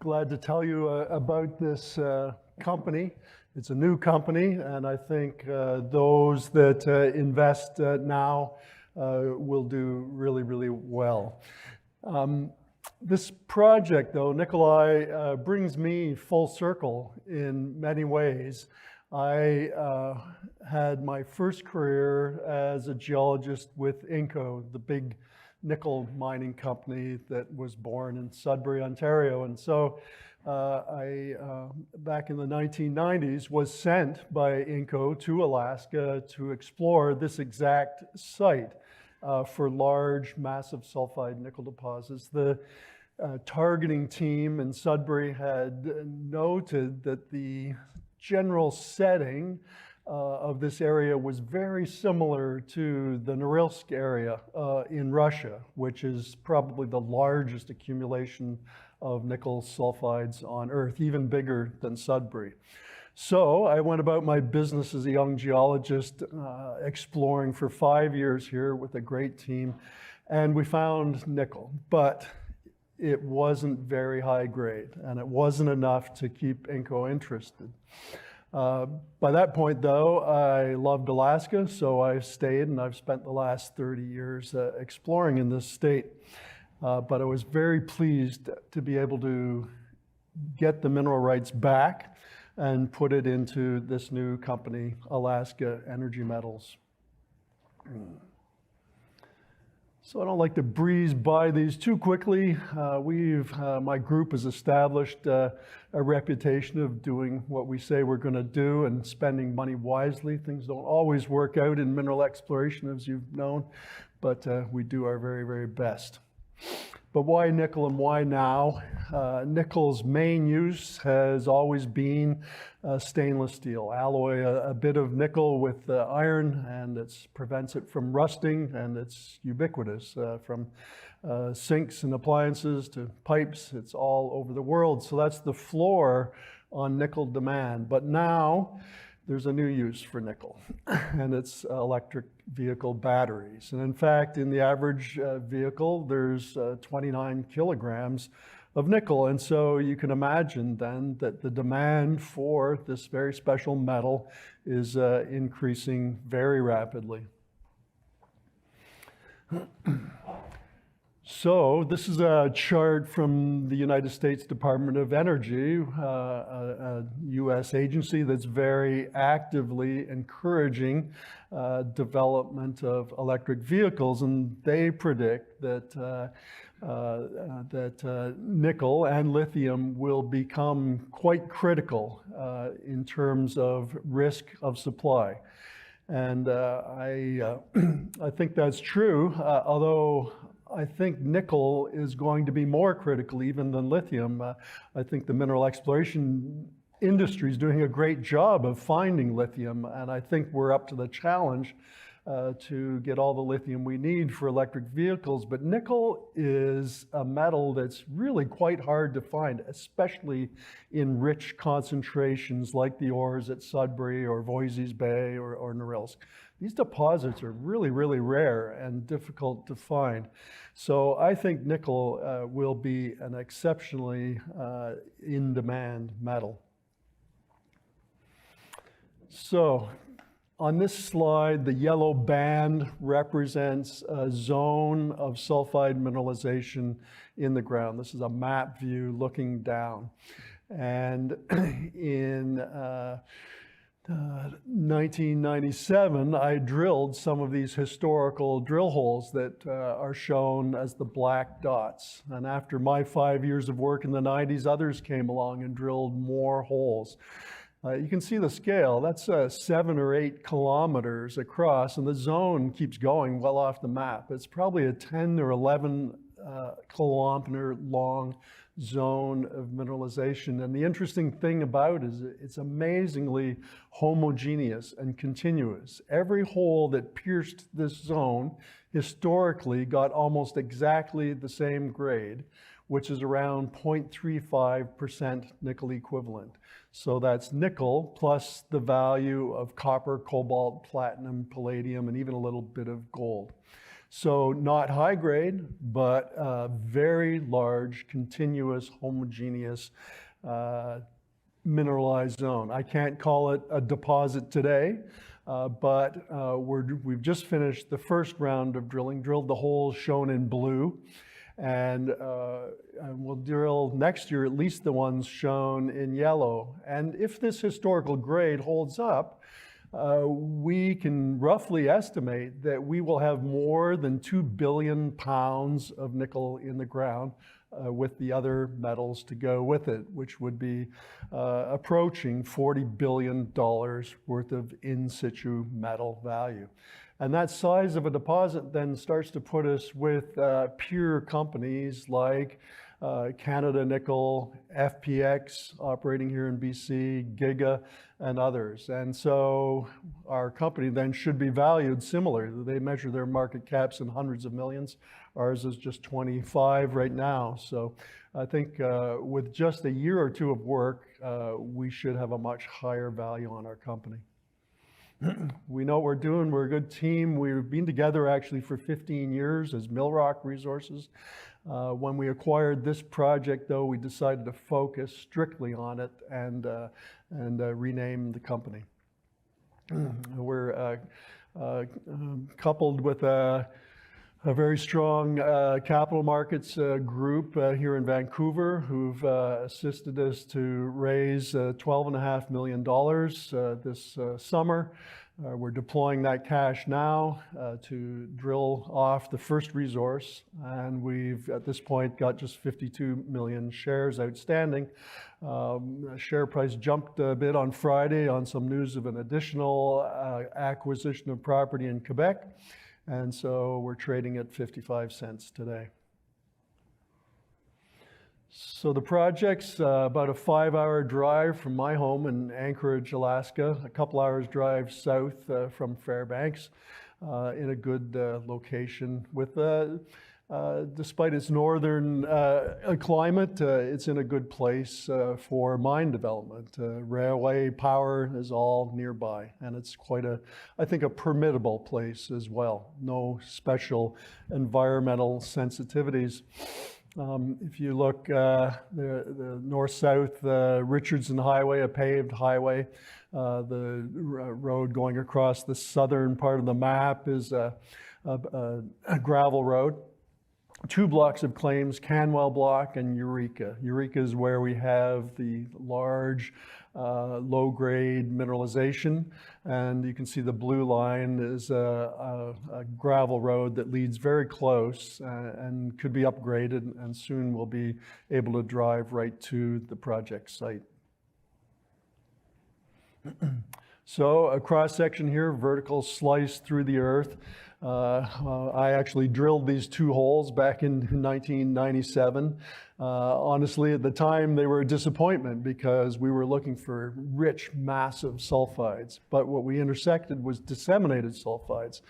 glad to tell you about this company. It's a new company, and I think those that invest now will do really, really well. This project, though, Nikolai, brings me full circle in many ways. I had my first career as a geologist with Inco, the big nickel mining company that was born in Sudbury, Ontario. And so I, back in the 1990s, was sent by Inco to Alaska to explore this exact site for large, massive sulfide nickel deposits. The targeting team in Sudbury had noted that the general setting of this area was very similar to the Norilsk area in Russia, which is probably the largest accumulation of nickel sulfides on Earth, even bigger than Sudbury. So I went about my business as a young geologist, exploring for 5 years here with a great team, and we found nickel, but it wasn't very high grade, and it wasn't enough to keep Inco interested. By that point, though, I loved Alaska, so I stayed, and I've spent the last 30 years exploring in this state. But I was very pleased to be able to get the mineral rights back and put it into this new company, Alaska Energy Metals. So I don't like to breeze by these too quickly. My group has established a reputation of doing what we say we're going to do and spending money wisely. Things don't always work out in mineral exploration, as you've known, but we do our very, very best. But why nickel and why now? Nickel's main use has always been stainless steel. Alloy a bit of nickel with iron, and it prevents it from rusting, and it's ubiquitous from sinks and appliances to pipes. It's all over the world. So that's the floor on nickel demand. But now there's a new use for nickel, and it's electric vehicle batteries. And in fact, in the average vehicle, there's 29 kilograms of nickel. And so you can imagine then that the demand for this very special metal is increasing very rapidly. So this is a chart from the United States Department of Energy, a U.S. agency that's very actively encouraging development of electric vehicles, and they predict that nickel and lithium will become quite critical in terms of risk of supply. And I think that's true, although I think nickel is going to be more critical even than lithium. I think the mineral exploration industry is doing a great job of finding lithium, and I think we're up to the challenge to get all the lithium we need for electric vehicles. But nickel is a metal that's really quite hard to find, especially in rich concentrations like the ores at Sudbury or Voisey's Bay or Norilsk. These deposits are really, really rare and difficult to find. So I think nickel will be an exceptionally in-demand metal. So on this slide, the yellow band represents a zone of sulfide mineralization in the ground. This is a map view looking down. And in 1997, I drilled some of these historical drill holes that are shown as the black dots. And after my 5 years of work in the 90s, others came along and drilled more holes. You can see the scale. That's 7 or 8 kilometers across, and the zone keeps going well off the map. It's probably a 10 or 11 kilometer long zone of mineralization. And the interesting thing about it is it's amazingly homogeneous and continuous. Every hole that pierced this zone historically got almost exactly the same grade, which is around 0.35% nickel equivalent. So that's nickel plus the value of copper, cobalt, platinum, palladium, and even a little bit of gold. So not high grade, but very large, continuous, homogeneous mineralized zone. I can't call it a deposit today, but we've just finished the first round of drilling, drilled the holes shown in blue, and we'll drill next year at least the ones shown in yellow. And if this historical grade holds up, we can roughly estimate that we will have more than 2 billion pounds of nickel in the ground with the other metals to go with it, which would be approaching $40 billion worth of in situ metal value. And that size of a deposit then starts to put us with peer companies like Canada Nickel, FPX operating here in BC, Giga, and others. And so our company then should be valued similarly. They measure their market caps in hundreds of millions. Ours is just 25 right now. So I think with just a year or two of work, we should have a much higher value on our company. We know what we're doing. We're a good team. We've been together actually for 15 years as Millrock Resources. When we acquired this project, though, we decided to focus strictly on it and rename the company. We're coupled with a very strong capital markets group here in Vancouver who've assisted us to raise $12.5 million this summer. We're deploying that cash now to drill off the first resource, and we've at this point got just 52 million shares outstanding. Share price jumped a bit on Friday on some news of an additional acquisition of property in Quebec. And so we're trading at 55 cents today. So the project's about a 5-hour drive from my home in Anchorage, Alaska, a couple hours drive south from Fairbanks, in a good location with, despite its northern climate, it's in a good place for mine development. Railway power is all nearby, and it's quite I think, a permittable place as well. No special environmental sensitivities. If you look, the north-south Richardson Highway, a paved highway, the road going across the southern part of the map is a gravel road. 2 blocks of claims, Canwell Block and Eureka. Eureka is where we have the large low-grade mineralization, and you can see the blue line is a gravel road that leads very close and could be upgraded, and soon we'll be able to drive right to the project site. So a cross-section here, vertical slice through the earth. I actually drilled these 2 holes back in 1997. Honestly, at the time, they were a disappointment because we were looking for rich, massive sulfides. But what we intersected was disseminated sulfides.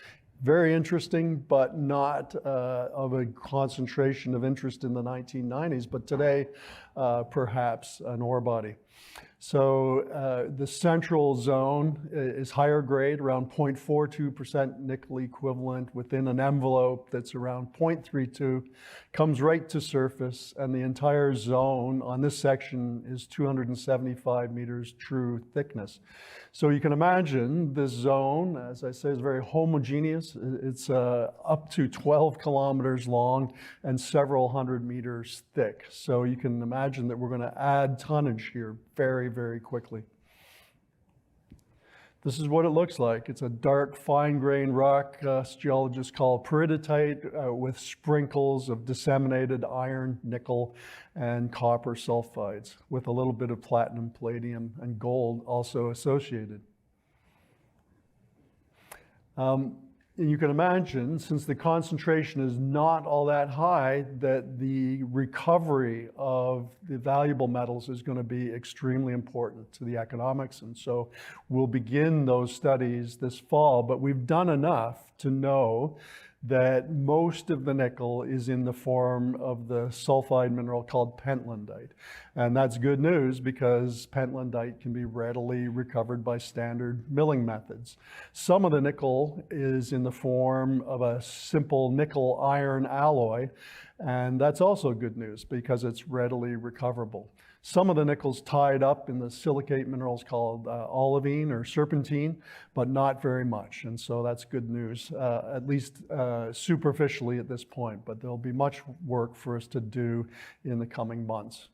Very interesting, but not of a concentration of interest in the 1990s, but today, perhaps an ore body. So the central zone is higher grade, around 0.42% nickel equivalent within an envelope that's around 0.32, comes right to surface, and the entire zone on this section is 275 meters true thickness. So you can imagine this zone, as I say, is very homogeneous. It's up to 12 kilometers long and several hundred meters thick. So you can imagine that we're going to add tonnage here very, very quickly. This is what it looks like. It's a dark, fine-grained rock, geologists call peridotite, with sprinkles of disseminated iron, nickel, and copper sulfides, with a little bit of platinum, palladium, and gold also associated. And you can imagine, since the concentration is not all that high, that the recovery of the valuable metals is going to be extremely important to the economics. And so we'll begin those studies this fall, but we've done enough to know that most of the nickel is in the form of the sulfide mineral called pentlandite. And that's good news because pentlandite can be readily recovered by standard milling methods. Some of the nickel is in the form of a simple nickel iron alloy, and that's also good news because it's readily recoverable. Some of the nickel's tied up in the silicate minerals called olivine or serpentine, but not very much. And so that's good news, at least superficially at this point. But there'll be much work for us to do in the coming months.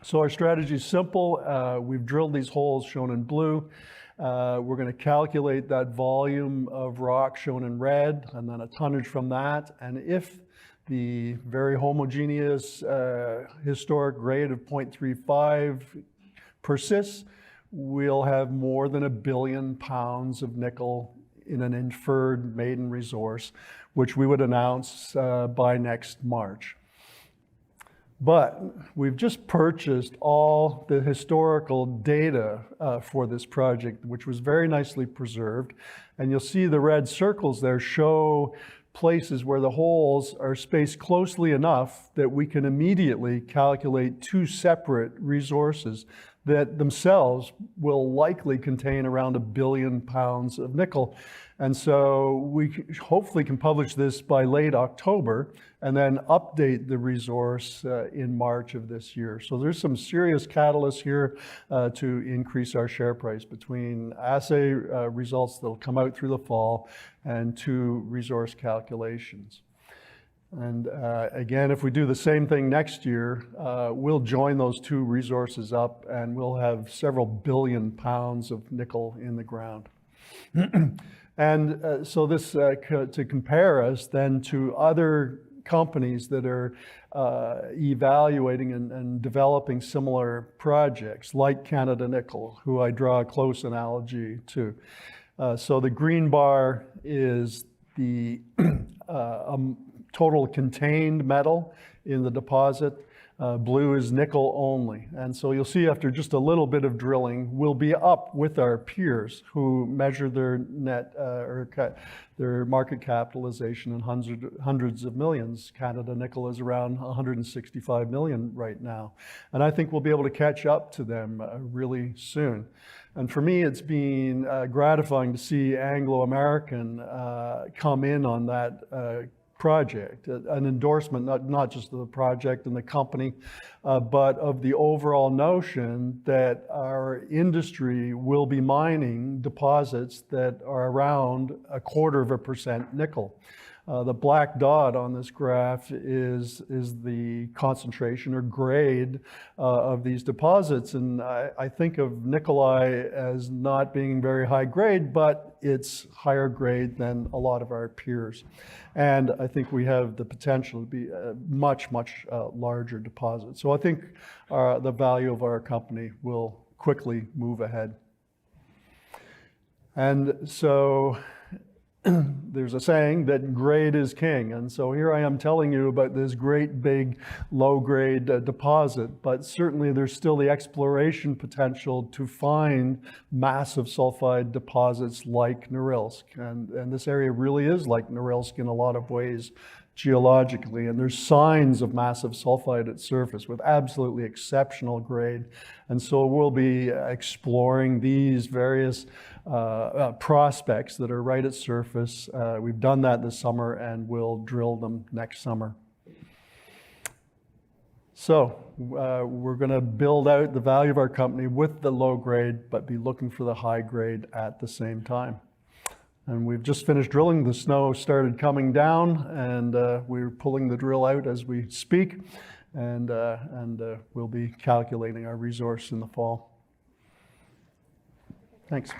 So our strategy is simple. We've drilled these holes shown in blue. We're going to calculate that volume of rock shown in red, and then a tonnage from that. And if the very homogeneous historic grade of 0.35 persists, we'll have more than 1 billion pounds of nickel in an inferred maiden resource, which we would announce by next March. But we've just purchased all the historical data for this project, which was very nicely preserved. And you'll see the red circles there show places where the holes are spaced closely enough that we can immediately calculate 2 separate resources that themselves will likely contain around 1 billion pounds of nickel. And so we hopefully can publish this by late October and then update the resource in March of this year. So there's some serious catalysts here to increase our share price between assay results that'll come out through the fall and 2 resource calculations. And again, if we do the same thing next year, we'll join those 2 resources up and we'll have several billion pounds of nickel in the ground. And so this to compare us then to other companies that are evaluating and developing similar projects like Canada Nickel, who I draw a close analogy to. So the green bar is the total contained metal in the deposit. Blue is nickel only. And so you'll see after just a little bit of drilling, we'll be up with our peers who measure their net their market capitalization in hundreds of millions. Canada Nickel is around 165 million right now. And I think we'll be able to catch up to them really soon. And for me, it's been gratifying to see Anglo-American come in on that project, an endorsement, not just of the project and the company, but of the overall notion that our industry will be mining deposits that are around 0.25% nickel. The black dot on this graph is the concentration or grade of these deposits. And I think of Nikolai as not being very high grade, but it's higher grade than a lot of our peers. And I think we have the potential to be a much, much larger deposit. So I think the value of our company will quickly move ahead. And so there's a saying that grade is king. And so here I am telling you about this great big low grade deposit, but certainly there's still the exploration potential to find massive sulfide deposits like Norilsk. And this area really is like Norilsk in a lot of ways geologically, and there's signs of massive sulfide at surface with absolutely exceptional grade. And so we'll be exploring these various prospects that are right at surface. We've done that this summer and we'll drill them next summer. So we're going to build out the value of our company with the low grade, but be looking for the high grade at the same time. And we've just finished drilling. The snow started coming down, and we're pulling the drill out as we speak, and we'll be calculating our resource in the fall. Thanks.